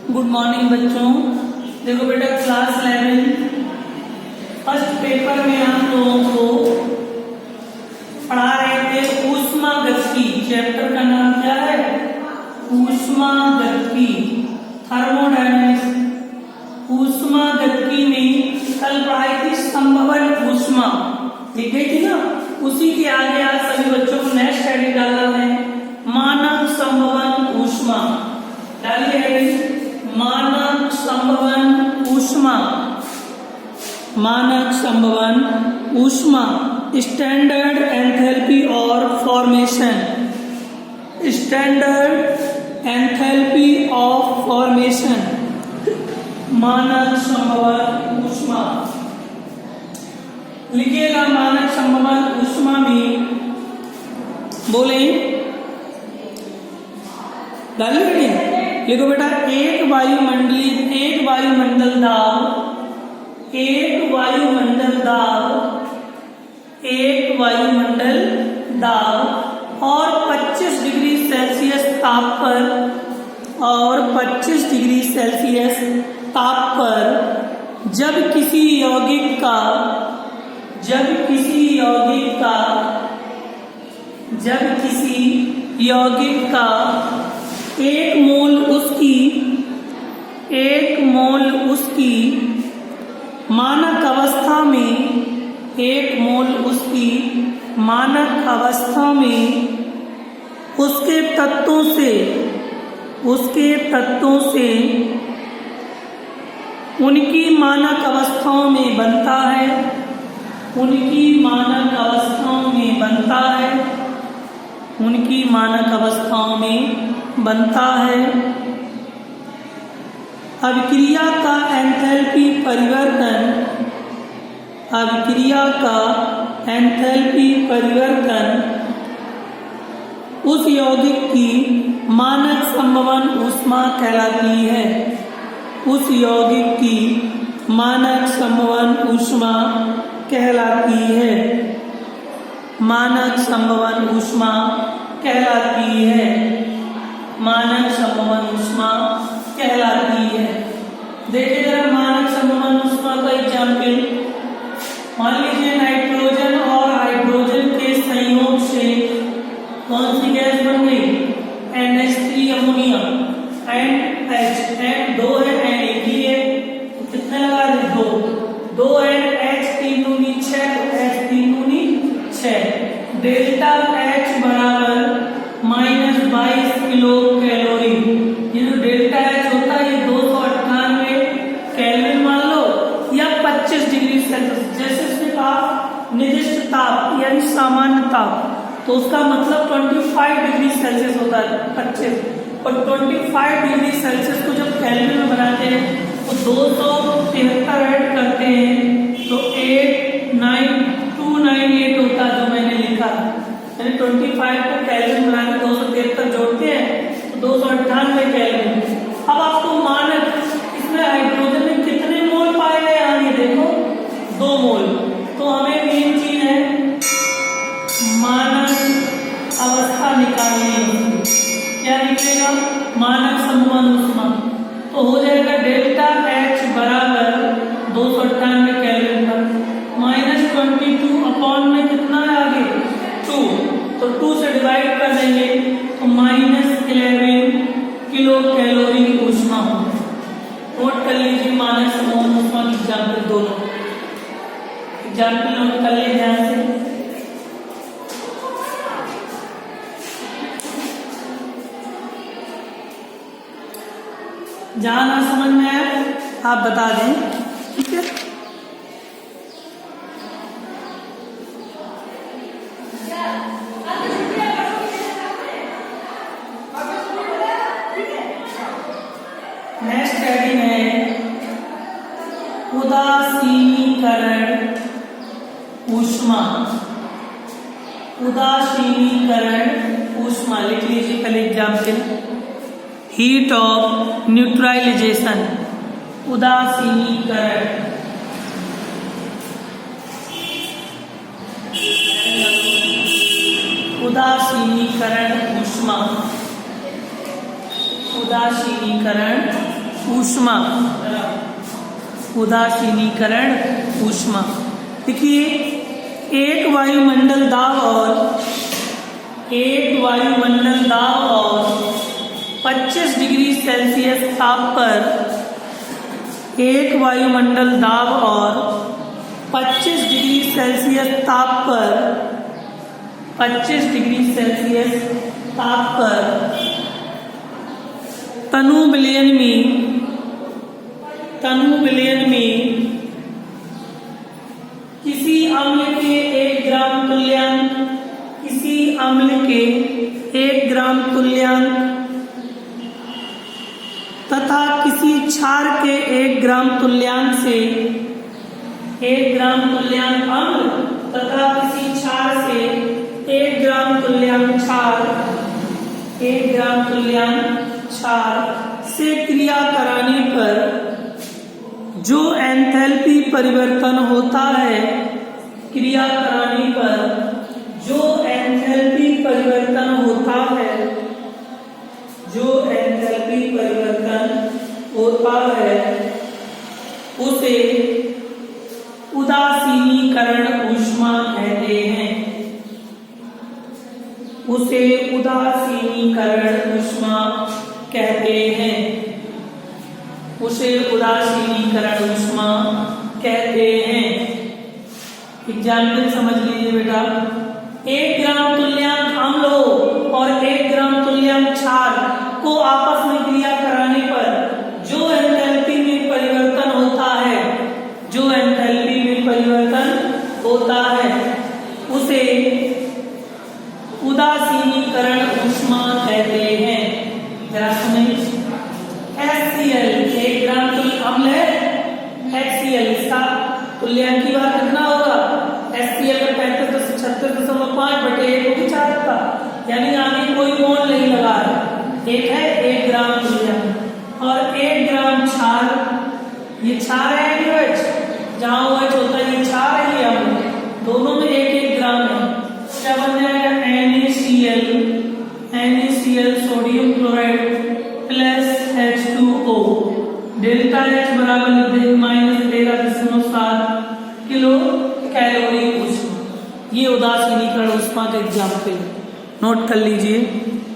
Good morning बच्चों। देखो बेटा क्लास 11 फर्स्ट पेपर में हम लोगों को पढ़ा रहे थे ऊष्मागतिकी। चैप्टर का नाम क्या है? ऊष्मागतिकी, थर्मोडायनेमिक्स। ऊष्मागतिकी में कल पढ़ाई थी संभवन ऊष्मा, लिख गई थी ना। उसी के आगे आज सभी बच्चों को नेक्स्ट हेडिंग डालना है मानक संभवन ऊष्मा। डालिए हेडिंग मानक संभवन ऊष्मा। मानक संभवन ऊष्मा, स्टैंडर्ड एंथैल्पी और formation. Standard enthalpy of formation, मानक संभवन ऊष्मा। लिखिएगा मानक संभवन ऊष्मा में बोले डालिए। लिखो बेटा एक वायुमंडल दाब और 25 डिग्री सेल्सियस ताप पर जब किसी यौगिक का एक मोल उसकी मानक अवस्था में उसके तत्वों से उनकी मानक अवस्थाओं में बनता है। अभिक्रिया का एंथैल्पी परिवर्तन उस यौगिक की मानक संभवन ऊष्मा कहलाती है। मानक संभवन ऊष्मा कहलाती है। देखिए जरा मानक संभवन ऊष्मा का एग्जाम्पल। मान लीजिए नाइट्रोजन और हाइड्रोजन के संयोग से कौन सी गैस बन गई? NH3 अमोनिया, NH, N 2 है, N 1 ही है, तो कितने लगा दे? 2 H 3 दूनी 6, तो H 3 दूनी 6। डेल्टा H बराबर -22 किलो कैलोरी। ये जो डेल्टा H होता है ये 298 केल्विन मान लो या 25 डिग्री सेल्सियस। जैसे इसमें कहा निर्दिष्ट ताप यानी सामान्य ताप, तो उसका मतलब 25 डिग्री सेल्सियस होता है, 25। और 25 डिग्री सेल्सियस को जब केल्विन में बनाते हैं तो 273 ऐड करते हैं तो 89298 होता है, जो मैंने लिखा। यानी 25 को केल्विन बना के 273 जोड़ते हैं तो 298 केल्विन। अब आपको मानक इसमें हाइड्रोजन में कितने मोल पाए गए? आगे देखो 2 मोल। तो हमें मेन चीज है मानक अवस्था निकालनी है। क्या निकलेगा? मानक संभवन ऊष्मा। तो हो जाएगा डेल्टा H बराबर 298 केल्विन पर -22 अपॉन में कितना है आगे 2, तो 2 से डिवाइड कर देंगे तो -11 किलो कैलोरी ऊष्मा हो। नोट कर लीजिए मानक संभवन ऊष्मा की एग्जाम्पल दोनों। एग्जाम्पल नोट कर ले ध्यान से। जहां ना समझ में आए आप बता दें, ठीक है? नेक्स्ट हेडिंग है उदासीनीकरण ऊष्मा। लिख लीजिए पहले एग्जाम्पल। हीट ऑफ न्यूट्रलाइजेशन, उदासीनीकरण। उदासीनीकरण ऊष्मा, उदासीनीकरण ऊष्मा, उदासीनीकरण ऊष्मा। देखिए एक वायुमंडल दाब और 25 डिग्री सेल्सियस ताप पर, एक वायुमंडल दाब और 25 डिग्री सेल्सियस ताप पर, 25 डिग्री सेल्सियस ताप पर तनु विलयन में किसी अम्ल के 1 ग्राम तुल्यांक, किसी अम्ल के 1 ग्राम तुल्यांक तथा किसी क्षार के 1 ग्राम तुल्यांक से, 1 ग्राम तुल्यांक अम्ल तथा किसी क्षार से 1 ग्राम तुल्यांक क्षार, 1 ग्राम तुल्यांक क्षार से क्रिया कराने पर जो एंथैल्पी परिवर्तन होता है, क्रिया कराने पर जो एंथैल्पी परिवर्तन होता है, जो एंथैल्पी परिवर्तन होता है उसे उदासीनीकरण ऊष्मा कहते हैं, उसे उदासीनीकरण ऊष्मा कहते हैं, उसे उदासीनीकरण ऊष्मा कहते हैं। एग्जाम्पल समझ लीजिए बेटा, 1 ग्राम तुल्यांक अम्ल हो और 1 ग्राम तुल्यांक क्षार को आपस में क्रिया कराने पर जो एंथैल्पी में परिवर्तन होता है, जो एंथैल्पी में परिवर्तन होता है उसे उदासीनीकरण ऊष्मा कहते हैं। जरा सुनिए, HCl 1 ग्राम अम्ल है, HCl इसका तुल्यांक की बात कितना होगा, HCl का 36.5/1 का, यानी आगे कोई मोल नहीं लगा है, एक है 1 ग्राम तुल्यांक और 1 ग्राम क्षार, ये क्षार है एनएच, जहां OH होता है ये क्षार है, ये अम्ल, दोनों में 1-1 ग्राम है। क्या बन जाएगा, NaCl sodium chloride plus H2O, delta H बराबर लिख देंगे -13.7 किलो कैलोरी ऊष्मा। ये उदासीनीकरण ऊष्मा का एग्जाम्पल नोट कर लीजिए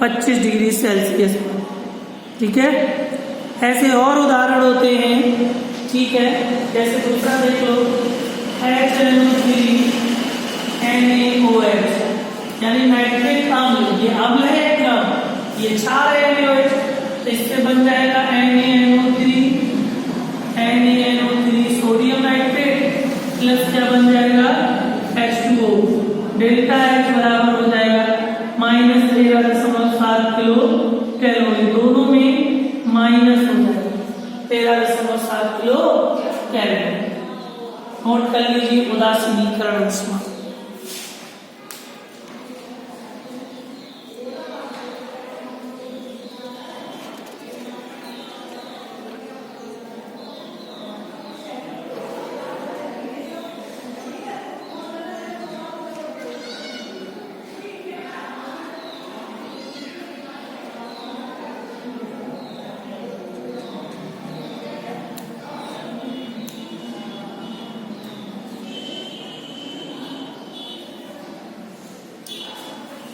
25 डिग्री सेल्सियस पर, ठीक है। ऐसे और उदाहरण होते हैं, ठीक है, जैसे दूसरा देख लो, HNO3NaOH यानी नाइट्रिक अम्ल, ये अम्ल है 1 ग्राम, ये क्षार है NaOH, तो इससे बन जाएगा NaNO3 सोडियम नाइट्रेट प्लस क्या बन जाएगा H2O, डेल्टा H बराबर हो जाएगा -13.7 किलो कैलोरी, दोनों में माइनस हो जाएगा 13.7 किलो कैलोरी। नोट कर लीजिए उदासीनीकरण ऊष्मा।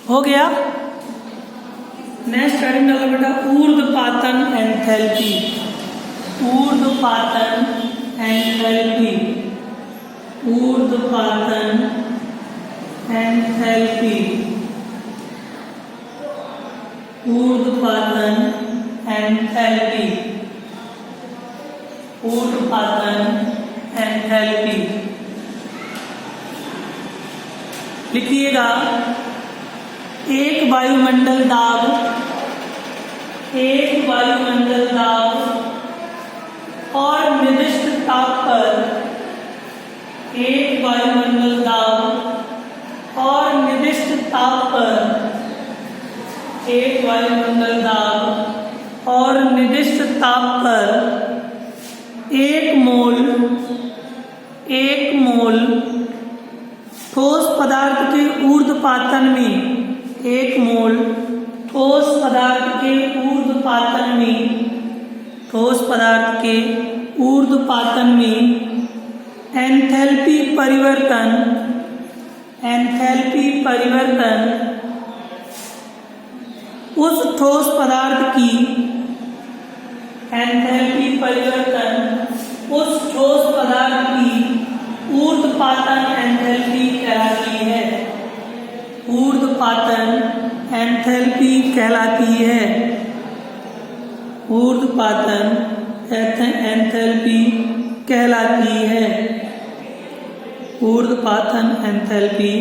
हो गया। नेक्स्ट हेडिंग डालो बेटा, ऊर्ध्वपातन एंथैल्पी, ऊर्ध्वपातन एंथैल्पी, ऊर्ध्वपातन एंथैल्पी, ऊर्ध्वपातन एंथैल्पी, ऊर्ध्वपातन एंथैल्पी। लिखिएगा, एक वायुमंडल दाब, एक वायुमंडल दाब और निर्दिष्ट ताप पर, एक वायुमंडल दाब और निर्दिष्ट ताप पर, एक वायुमंडल दाब और निर्दिष्ट ताप पर 1 मोल ठोस पदार्थ के ऊर्ध्वपातन में, 1 मोल ठोस पदार्थ के ऊर्ध्वपातन में, ठोस पदार्थ के ऊर्ध्वपातन में एंथैल्पी परिवर्तन उस ठोस पदार्थ की ऊर्ध्वपातन एंथैल्पी कहलाती है। ऊर्ध्वपातन एंथैल्पी कहलाती है। ऊर्ध्वपातन एंथैल्पी कहलाती है। ऊर्ध्वपातन एंथैल्पी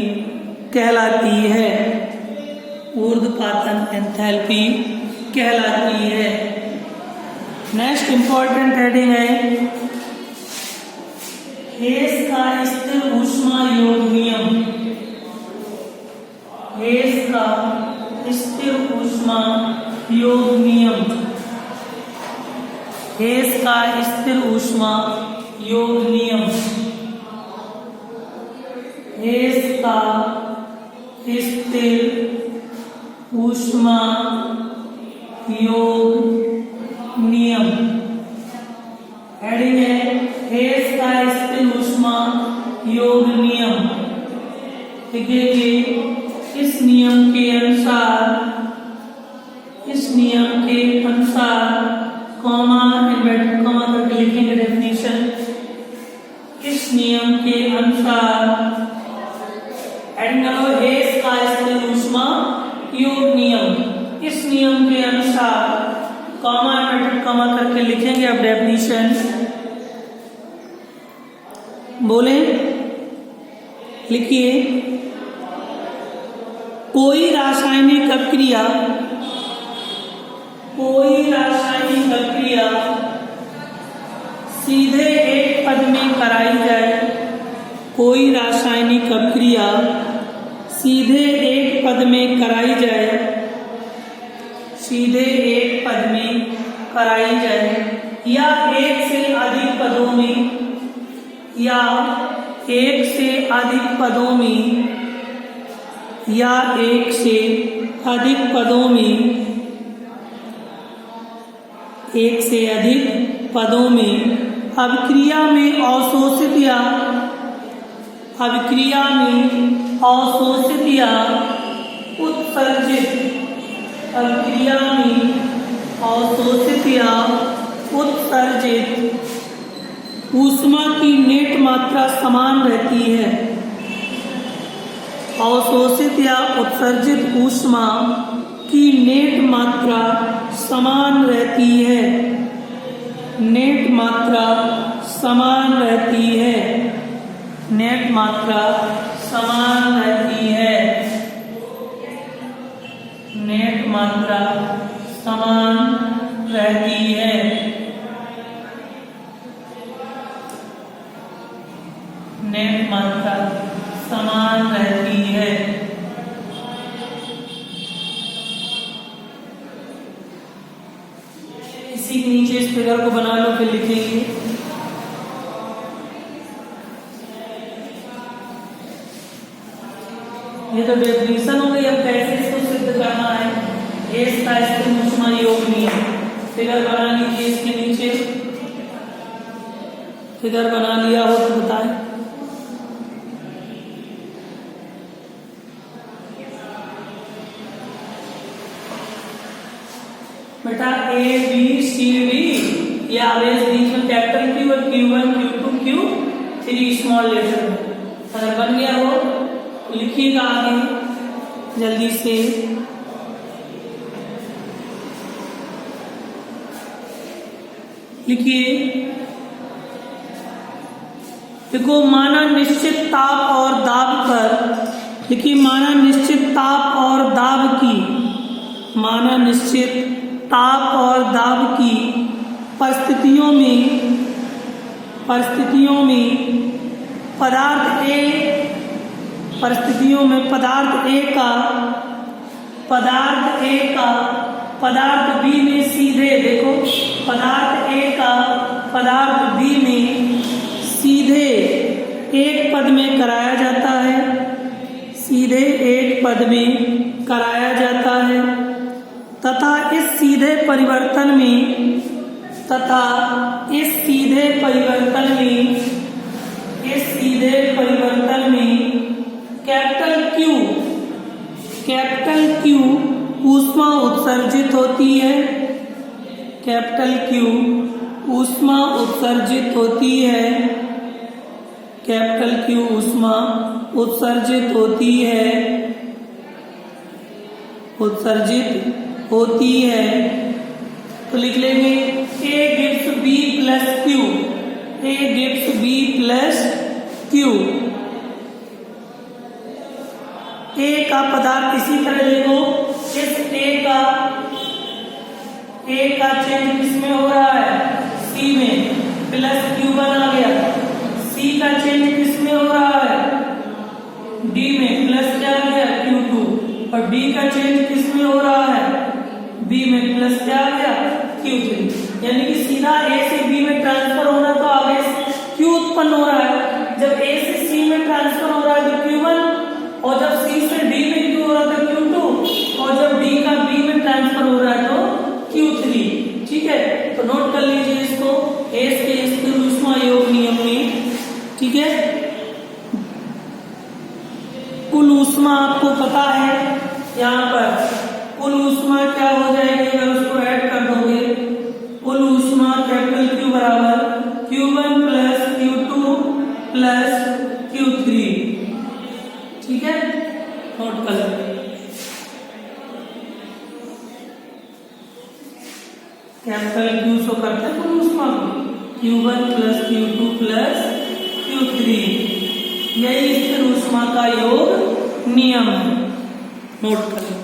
कहलाती है। ऊर्ध्वपातन एंथैल्पी कहलाती है। नेक्स्ट इंपॉर्टेंट हेडिंग है हेस का स्थिर ऊष्मा योग नियम। हेस का स्थिर ऊष्मा योग नियम। हेस का स्थिर ऊष्मा योग नियम। हेस का स्थिर ऊष्मा योग नियम। हेडिंग है हेस का स्थिर ऊष्मा योग नियम। देखिए कि इस नियम के अनुसार कॉमा इन्वर्टेड कॉमा करके लिखेंगे डेफिनेशन। इस नियम के अनुसार हेस का स्थिर ऊष्मा योग नियम। इस नियम के अनुसार कॉमा इन्वर्टेड कॉमा करके लिखेंगे अब डेफिनेशन। बोले लिखिए कोई रासायनिक अभिक्रिया सीधे एक पद में कराई जाए। कोई रासायनिक अभिक्रिया सीधे एक पद में कराई जाए। सीधे एक पद में कराई जाए या एक से अधिक पदों में या एक से अधिक पदों में या एक से अधिक पदों में एक से अधिक पदों में अभिक्रिया में अवशोषित या उत्सर्जित अभिक्रिया में अवशोषित या उत्सर्जित ऊष्मा की नेट मात्रा समान रहती है। अवशोषित या उत्सर्जित ऊष्मा की नेट मात्रा समान रहती है। नेट मात्रा समान रहती है। नेट मात्रा समान रहती है। नेट मात्रा समान रहती है। नेट मात्रा समान रहती है। इसी के नीचे इस फिगर को बना लो, फिर लिखेंगे। ये तो डेफिनेशन हो गई। अब कैसे इसको सिद्ध करना है? हेस का स्थिर ऊष्मा योग नियम। फिगर बना लीजिए। इसके नीचे फिगर बना लिया हो तो बताएं। बेटा ए बी सी डी ये आवेश बीच में कैपिटल क्यू और Q1 Q2 Q3 small letter. अगर बन गया हो तो लिखिएगा आगे जल्दी से। लिखिए देखो माना निश्चित ताप और दाब पर। लिखिए माना निश्चित ताप और दाब की परिस्थितियों में पदार्थ ए का पदार्थ बी में सीधे देखो पदार्थ ए का पदार्थ बी में सीधे एक पद में कराया जाता है। सीधे एक पद में कराया जाता है तथा इस सीधे परिवर्तन में तथा इस सीधे परिवर्तन में कैपिटल क्यू ऊष्मा उत्सर्जित होती है। कैपिटल क्यू ऊष्मा उत्सर्जित होती है। कैपिटल क्यू ऊष्मा उत्सर्जित होती है। तो लिख लेंगे A gives B plus Q। A gives B plus Q। A का पदार्थ इसी तरह लिखो। इस A का चेंज किसमें हो रहा है? C में, प्लस Q1 आ गया। C का चेंज किसमें हो रहा है? D में, प्लस क्या आ गया? Q2। और D का चेंज किसमें हो रहा है? B में, प्लस क्या आ गया? Q3। यानी कि सीधा A से B में ट्रांसफर होना तो आगे Q उत्पन्न हो रहा है। जब A से C में ट्रांसफर हो रहा है तो Q1, और जब C से D में Q हो रहा है तो Q2, और जब D का B में ट्रांसफर हो रहा है तो Q3। ठीक है, तो नोट कर लीजिए इसको A से स्थिर ऊष्मा योग नियम में। ठीक है, कुल ऊष्मा आपको पता है। यहाँ पर कुल ऊष्मा क्या हो जाएगी अगर उसको ऐड कर दोगे? कुल ऊष्मा कैपिटल Q बराबर Q1 plus Q2 plus Q3। ठीक है, नोट कर लो। कैपिटल Q शो करते हैं कुल ऊष्मा को, Q1 plus Q2 plus Q3। यही स्थिर ऊष्मा का योग नियम है, नोट कर लो।